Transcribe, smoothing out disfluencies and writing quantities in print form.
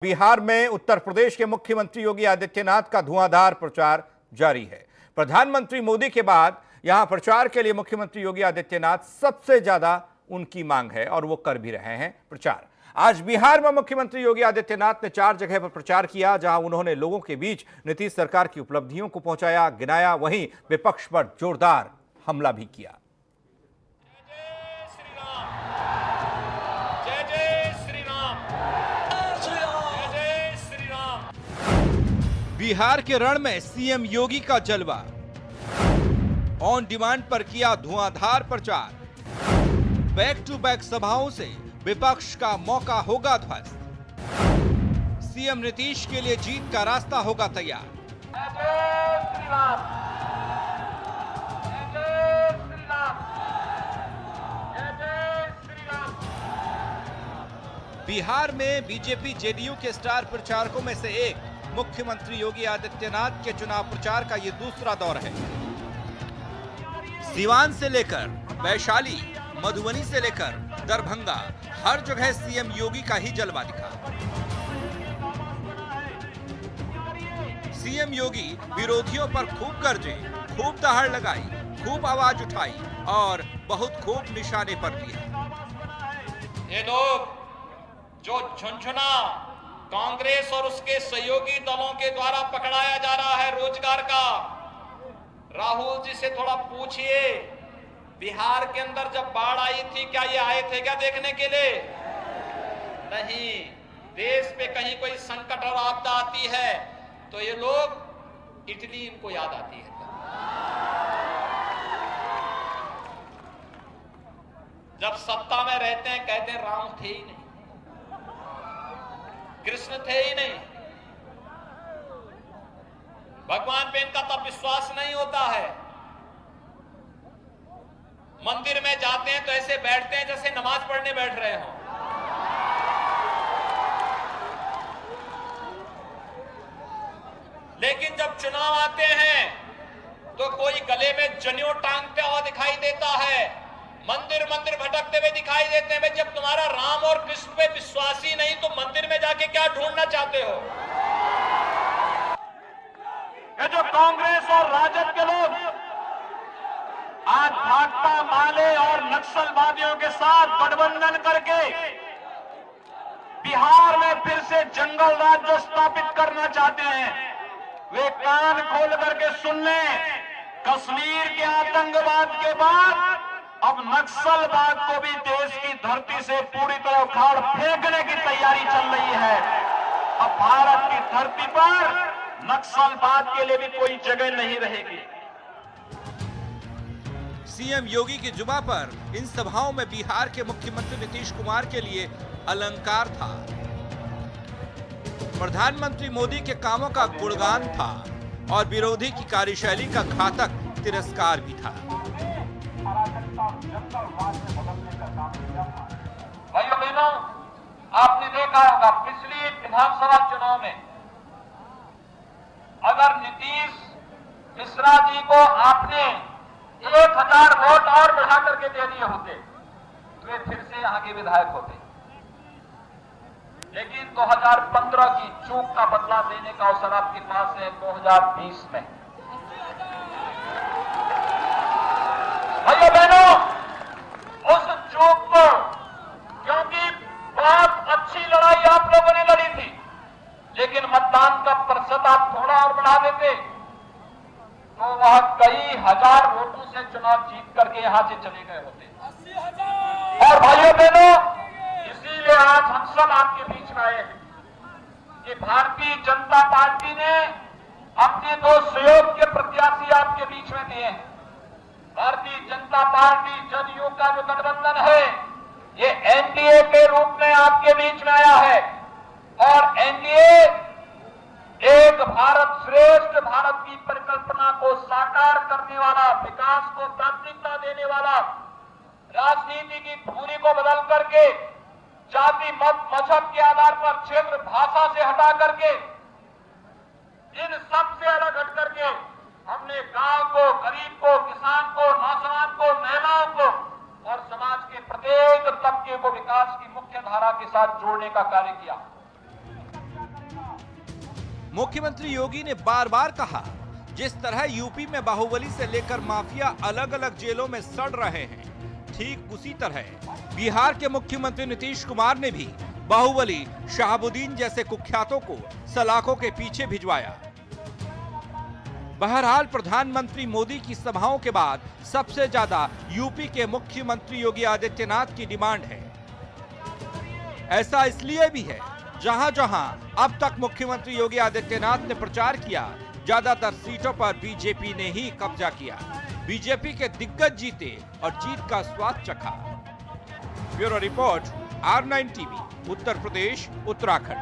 बिहार में उत्तर प्रदेश के मुख्यमंत्री योगी आदित्यनाथ का धुआंधार प्रचार जारी है। प्रधानमंत्री मोदी के बाद यहां प्रचार के लिए मुख्यमंत्री योगी आदित्यनाथ सबसे ज्यादा उनकी मांग है और वो कर भी रहे हैं प्रचार। आज बिहार में मुख्यमंत्री योगी आदित्यनाथ ने 4 जगह पर प्रचार किया, जहां उन्होंने लोगों के बीच नीतीश सरकार की उपलब्धियों को पहुंचाया, गिनाया, वहीं विपक्ष पर जोरदार हमला भी किया। बिहार के रण में सीएम योगी का जलवा, ऑन डिमांड पर किया धुआंधार प्रचार। बैक टू बैक सभाओं से विपक्ष का मौका होगा ध्वस्त। सीएम नीतीश के लिए जीत का रास्ता होगा तैयार। बिहार में बीजेपी जेडीयू के स्टार प्रचारकों में से एक मुख्यमंत्री योगी आदित्यनाथ के चुनाव प्रचार का ये दूसरा दौर है। सीवान से लेकर वैशाली, मधुबनी से लेकर दरभंगा, हर जगह सीएम योगी का ही जलवा दिखा। सीएम योगी विरोधियों पर खूब गरजे, खूब दहाड़ लगाई, खूब आवाज उठाई और बहुत खूब निशाने पर लिए। ये लोग जो झुनझुना कांग्रेस और उसके सहयोगी दलों के द्वारा पकड़ाया जा रहा है रोजगार का, राहुल जी से थोड़ा पूछिए, बिहार के अंदर जब बाढ़ आई थी क्या ये आए थे क्या देखने के लिए? नहीं। देश पे कहीं कोई संकट और आपदा आती है तो ये लोग इटली इनको याद आती है। जब सत्ता में रहते हैं कहते हैं राम थे ही नहीं, कृष्ण थे ही नहीं, भगवान पे इनका तब विश्वास नहीं होता है। मंदिर में जाते हैं तो ऐसे बैठते हैं जैसे नमाज पढ़ने बैठ रहे हो। लेकिन जब चुनाव आते हैं तो कोई गले में जनेऊ टांगते हुआ दिखाई देता है, मंदिर मंदिर भटकते हुए दिखाई देते हैं। जब तुम्हारा राम और कृष्ण पे विश्वास ही नहीं तो मंदिर में जाके क्या ढूंढना चाहते हो? ये जो कांग्रेस और राजद के लोग आज भाकपा माले और नक्सलवादियों के साथ गठबंधन करके बिहार में फिर से जंगल राज्य स्थापित करना चाहते हैं, वे कान खोल करके सुन लें। कश्मीर के आतंकवाद के बाद अब नक्सलवाद को भी देश की धरती से पूरी तरह उखाड़ फेंकने की तैयारी चल रही है। अब भारत की धरती पर नक्सलवाद के लिए भी कोई जगह नहीं रहेगी। सीएम योगी की जुबान पर इन सभाओं में बिहार के मुख्यमंत्री नीतीश कुमार के लिए अलंकार था, प्रधानमंत्री मोदी के कामों का गुणगान था और विरोधी की कार्यशैली का घातक तिरस्कार भी था। भाइयों बहनों, आपने देखा होगा पिछली विधानसभा चुनाव में अगर नीतीश मिश्रा जी को आपने 1000 वोट और बढ़ा करके दे दिए होते तो वे फिर से यहाँ के विधायक होते। लेकिन 2015 की चूक का बदला देने का अवसर आपके पास है 2020 में। भाइयों बहनों, उस चूक को, क्योंकि बहुत अच्छी लड़ाई आप लोगों ने लड़ी थी, लेकिन मतदान का प्रतिशत आप थोड़ा और बढ़ा देते तो वह कई हजार वोटों से चुनाव जीत करके यहां से चले गए होते। और भाइयों बहनों, इसीलिए आज हम सब आपके बीच में आए हैं कि भारतीय जनता पार्टी ने अपने 2 सहयोग के प्रत्याशी आपके बीच में दिए हैं। भारतीय जनता पार्टी जदयू का जो गठबंधन है ये एनडीए के रूप में आपके बीच में आया है और एनडीए एक भारत श्रेष्ठ भारत की परिकल्पना को साकार करने वाला, विकास को प्राथमिकता देने वाला, राजनीति की धुरी को बदल करके जाति मत मजहब के आधार पर, क्षेत्र भाषा से हटा करके, इन सब से अलग हट करके हमने गांव को, गरीब को, किसान को, नौजवान को, महिलाओं को और समाज के प्रत्येक तबके को विकास की मुख्य धारा के साथ जोड़ने का कार्य किया। मुख्यमंत्री योगी ने बार बार कहा, जिस तरह यूपी में बाहुबली से लेकर माफिया अलग अलग जेलों में सड़ रहे हैं, ठीक उसी तरह बिहार के मुख्यमंत्री नीतीश कुमार ने भी बाहुबली शहाबुद्दीन जैसे कुख्यातों को सलाखों के पीछे भिजवाया। बहरहाल प्रधानमंत्री मोदी की सभाओं के बाद सबसे ज्यादा यूपी के मुख्यमंत्री योगी आदित्यनाथ की डिमांड है। ऐसा इसलिए भी है जहां जहां अब तक मुख्यमंत्री योगी आदित्यनाथ ने प्रचार किया, ज्यादातर सीटों पर बीजेपी ने ही कब्जा किया। बीजेपी के दिग्गज जीते और जीत का स्वाद चखा। Bureau report, R9 TV, Uttar Pradesh, Uttarakhand.